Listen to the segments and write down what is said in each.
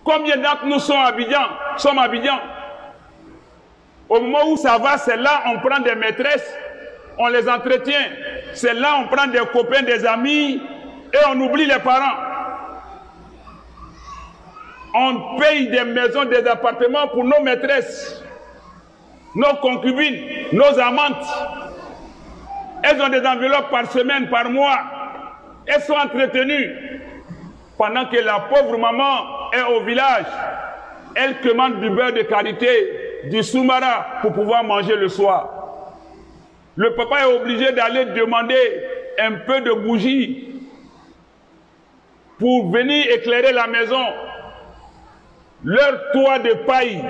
Combien d'entre nous sommes à Abidjan? Au moment où ça va, c'est là on prend des maîtresses, on les entretient. C'est là on prend des copains, des amis, et on oublie les parents. On paye des maisons, des appartements pour nos maîtresses, nos concubines, nos amantes. Elles ont des enveloppes par semaine, par mois. Elles sont entretenues. Pendant que la pauvre maman est au village, elle commande du beurre de karité, du soumara pour pouvoir manger le soir. Le papa est obligé d'aller demander un peu de bougie pour venir éclairer la maison. Leur toit de paille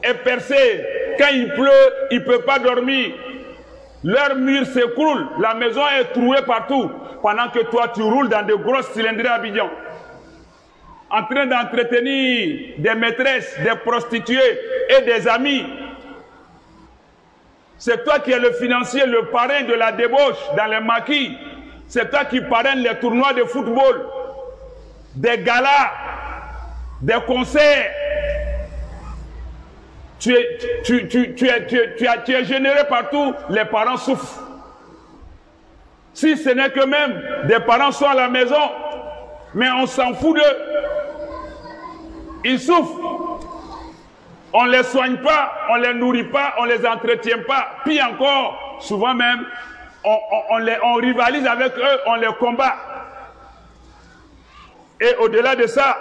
est percé. Quand il pleut, il ne peut pas dormir. Leur mur s'écroule. La maison est trouée partout. Pendant que toi, tu roules dans de grosses cylindrées à Abidjan. En train d'entretenir des maîtresses, des prostituées et des amis. C'est toi qui es le financier, le parrain de la débauche dans les maquis. C'est toi qui parraine les tournois de football, des galas, des concerts. Tu es généreux partout, les parents souffrent. Si ce n'est que même des parents sont à la maison, mais on s'en fout d'eux. Ils souffrent. On ne les soigne pas, on ne les nourrit pas, on ne les entretient pas. Puis encore, souvent même, on rivalise avec eux, on les combat. Et au-delà de ça,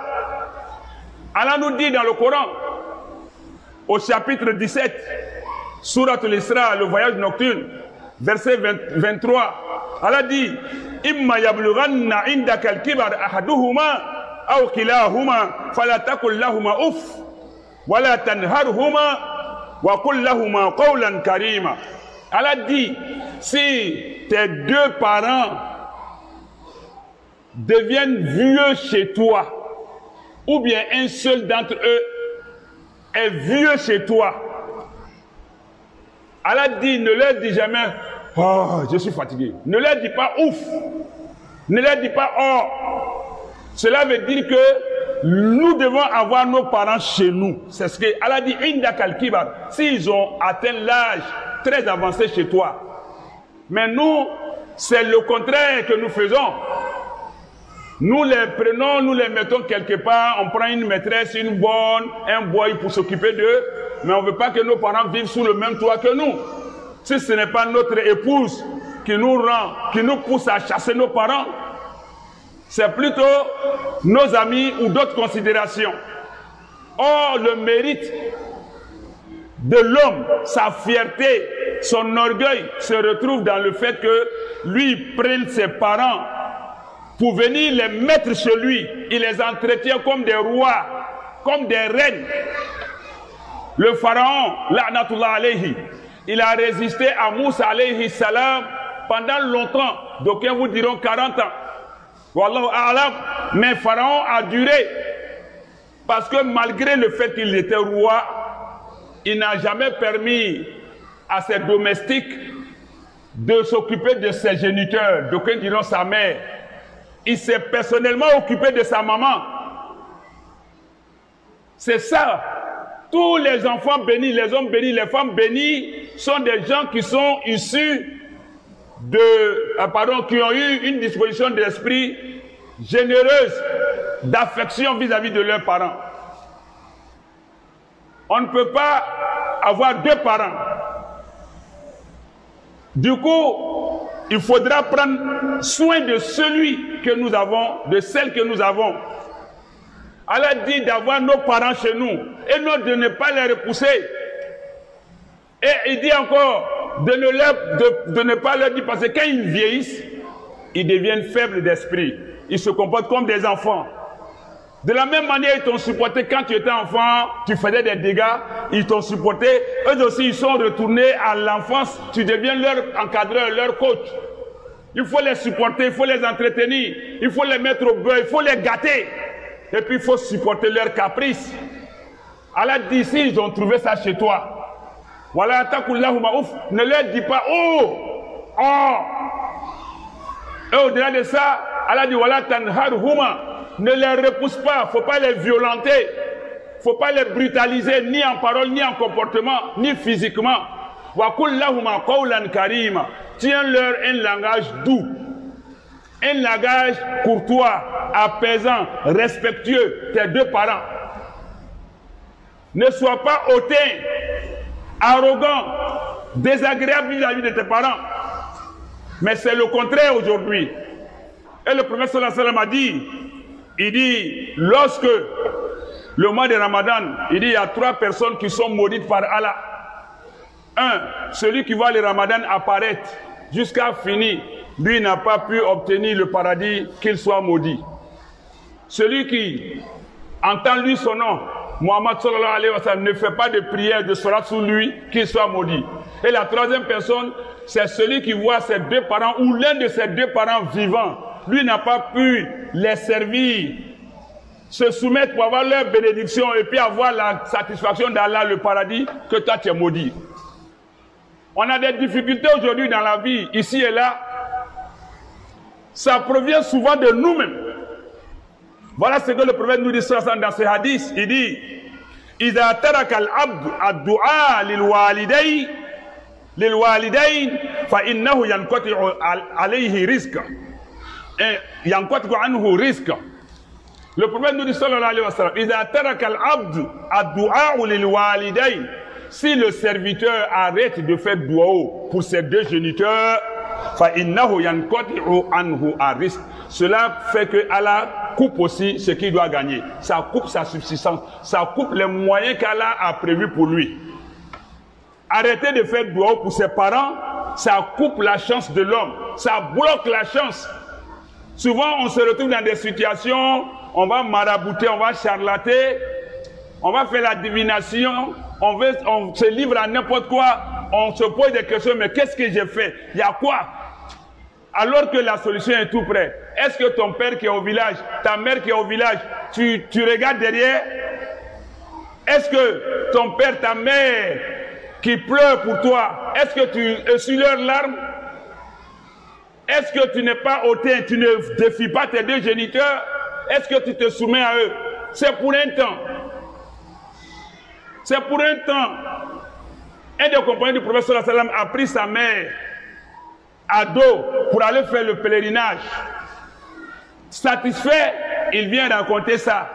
Allah nous dit dans le Coran, au chapitre 17, Surat al-Isra, le voyage nocturne, verset 23, Allah dit Imma yablughanna indaka al-kibar ahaduhuma aw kilahuma fala taqul lahuma uff wala tanharhuma wa qul lahuma qawlan karima. Allah dit si tes deux parents deviennent vieux chez toi, ou bien un seul d'entre eux est vieux chez toi, Allah dit, ne leur dis jamais « Oh, je suis fatigué ». Ne leur dis pas « Ouf ». Ne leur dis pas « Oh ». Cela veut dire que nous devons avoir nos parents chez nous. C'est ce que Allah dit « Inda kalkibar ». S'ils ont atteint l'âge très avancé chez toi. Mais nous, c'est le contraire que nous faisons. Nous les prenons, nous les mettons quelque part, on prend une maîtresse, une bonne, un boy pour s'occuper d'eux, mais on ne veut pas que nos parents vivent sous le même toit que nous. Si ce n'est pas notre épouse qui nous rend, qui nous pousse à chasser nos parents, c'est plutôt nos amis ou d'autres considérations. Or, le mérite de l'homme, sa fierté, son orgueil se retrouve dans le fait que lui prenne ses parents pour venir les mettre chez lui. Il les entretient comme des rois, comme des reines. Le pharaon, la'natullah alayhi, il a résisté à Moussa alayhi salam pendant longtemps. D'aucuns vous diront 40 ans. Wallahu a'lam. Mais pharaon a duré. Parce que malgré le fait qu'il était roi, il n'a jamais permis à ses domestiques de s'occuper de ses géniteurs. D'aucuns diront sa mère. Il s'est personnellement occupé de sa maman. C'est ça. Tous les enfants bénis, les hommes bénis, les femmes bénies sont des gens qui sont issus qui ont eu une disposition d'esprit généreuse, d'affection vis-à-vis de leurs parents. On ne peut pas avoir deux parents. Du coup, il faudra prendre soin de celui que nous avons, de celle que nous avons. Allah dit d'avoir nos parents chez nous et non de ne pas les repousser. Et il dit encore de ne pas leur dire, parce que quand ils vieillissent, ils deviennent faibles d'esprit. Ils se comportent comme des enfants. De la même manière, ils t'ont supporté quand tu étais enfant, tu faisais des dégâts, ils t'ont supporté. Eux aussi, ils sont retournés à l'enfance, tu deviens leur encadreur, leur coach. Il faut les supporter, il faut les entretenir, il faut les mettre au beurre, il faut les gâter. Et puis il faut supporter leurs caprices. Allah dit, si ils ont trouvé ça chez toi, voilà, ne leur dis pas, oh, oh. Et au-delà de ça, Allah dit, voilà, tanharhuma, ne les repousse pas, il ne faut pas les violenter. faut pas les brutaliser ni en parole, ni en comportement, ni physiquement. Wa qul lahuma qawlan karima. Tiens-leur un langage doux, un langage courtois, apaisant, respectueux, tes deux parents. Ne sois pas hautain, arrogant, désagréable vis-à-vis de tes parents. Mais c'est le contraire aujourd'hui. Et le prophète sallallahu alayhi wa sallam a dit, il dit, lorsque le mois de Ramadan, il dit, il y a 3 personnes qui sont maudites par Allah. 1, celui qui voit le Ramadan apparaître jusqu'à finir, lui n'a pas pu obtenir le paradis, qu'il soit maudit. Celui qui entend lui son nom, Muhammad sallallahu alayhi wa sallam, ne fait pas de prière de salat sur lui, qu'il soit maudit. Et la 3e personne, c'est celui qui voit ses 2 parents ou l'un de ses 2 parents vivants. Lui n'a pas pu les servir, se soumettre pour avoir leur bénédiction et puis avoir la satisfaction d'Allah, le paradis, que toi tu es maudit. On a des difficultés aujourd'hui dans la vie, ici et là. Ça provient souvent de nous-mêmes. Voilà ce que le prophète nous dit dans ce hadith. Il dit, إذا ترك العبد الدعاء للوالدين فإنه ينقطع عليه رزقا ينقطع عنه رزقا. Le prophète nous dit sallallahu alayhi wa sallam, إذا ترك العبد الدعاء للوالدين. Si le serviteur arrête de faire dua pour ses 2 géniteurs, فإنه ينقطع عنه الرزق. Cela fait que Allah coupe aussi ce qu'il doit gagner. Ça coupe sa subsistance. Ça coupe les moyens qu'Allah a prévus pour lui. Arrêter de faire dua pour ses parents, ça coupe la chance de l'homme. Ça bloque la chance. Souvent, on se retrouve dans des situations, on va marabouter, on va charlater, on va faire la divination, on se livre à n'importe quoi, on se pose des questions, mais qu'est-ce que j'ai fait? Il y a quoi? Alors que la solution est tout près. Est-ce que ton père qui est au village, ta mère qui est au village, tu regardes derrière? Est-ce que ton père, ta mère qui pleure pour toi, est-ce que tu essuies leurs larmes? Est-ce que tu n'es pas hautain, tu ne défies pas tes 2 géniteurs? Est-ce que tu te soumets à eux? C'est pour un temps. C'est pour un temps. Un des compagnons du prophète sallallahu alayhi wa sallam a pris sa mère à dos pour aller faire le pèlerinage. Satisfait, il vient raconter ça.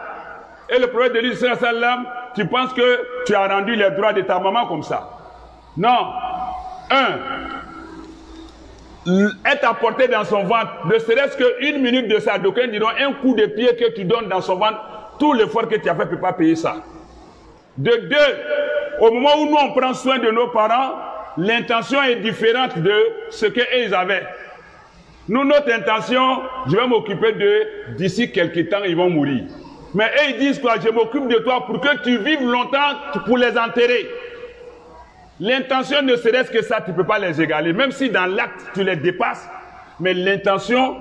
Et le prophète de lui sallallahu alayhi wa sallam, tu penses que tu as rendu les droits de ta maman comme ça? Non. 1. Être apporté dans son ventre, ne serait-ce qu'une minute de ça, d'aucuns diront un coup de pied que tu donnes dans son ventre, tout l'effort que tu as fait ne peut pas payer ça. De 2, au moment où nous on prend soin de nos parents, l'intention est différente de ce qu'ils avaient. Nous, notre intention, je vais m'occuper d'eux, d'ici quelques temps, ils vont mourir. Mais eux, ils disent quoi? Je m'occupe de toi pour que tu vives longtemps pour les enterrer. L'intention ne serait-ce que ça, tu ne peux pas les égaler. Même si dans l'acte, tu les dépasses, mais l'intention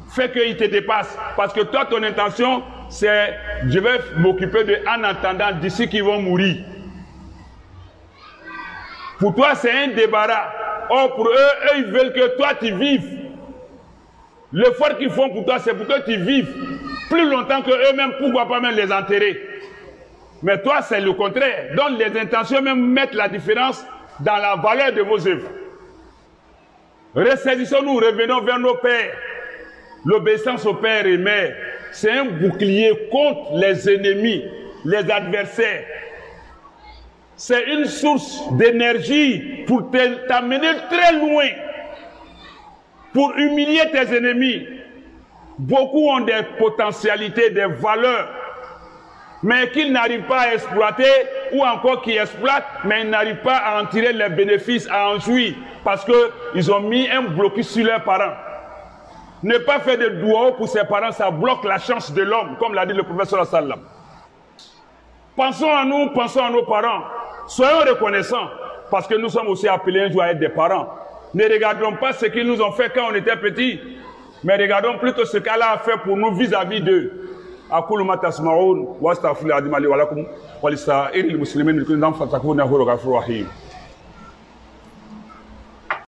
fait qu'ils te dépassent. Parce que toi, ton intention, c'est je vais m'occuper d'eux en attendant d'ici qu'ils vont mourir. Pour toi, c'est un débarras. Or, pour eux, ils veulent que toi, tu vives. L'effort qu'ils font pour toi, c'est pour que tu vives plus longtemps que eux-mêmes, pourquoi pas même les enterrer. Mais toi, c'est le contraire. Donc, les intentions même mettent la différence dans la valeur de vos œuvres. Ressaisissons-nous, revenons vers nos pères. L'obéissance aux pères et mères, c'est un bouclier contre les ennemis, les adversaires. C'est une source d'énergie pour t'amener très loin, pour humilier tes ennemis. Beaucoup ont des potentialités, des valeurs, mais qu'ils n'arrivent pas à exploiter, ou encore qui exploitent, mais ils n'arrivent pas à en tirer les bénéfices, à en jouir, parce qu'ils ont mis un blocus sur leurs parents. Ne pas faire de doua pour ses parents, ça bloque la chance de l'homme, comme l'a dit le prophète sallallahu alayhi wa sallam. Pensons à nous, pensons à nos parents. Soyons reconnaissants, parce que nous sommes aussi appelés un jour à être des parents. Ne regardons pas ce qu'ils nous ont fait quand on était petits, mais regardons plutôt ce qu'Allah a fait pour nous vis-à-vis d'eux. أقول ما تسمعون وأستغفر الله العظيم لي ولكم ولسائر المسلمين من كل ذنب فاستغفروه إنه هو الغفور الرحيم.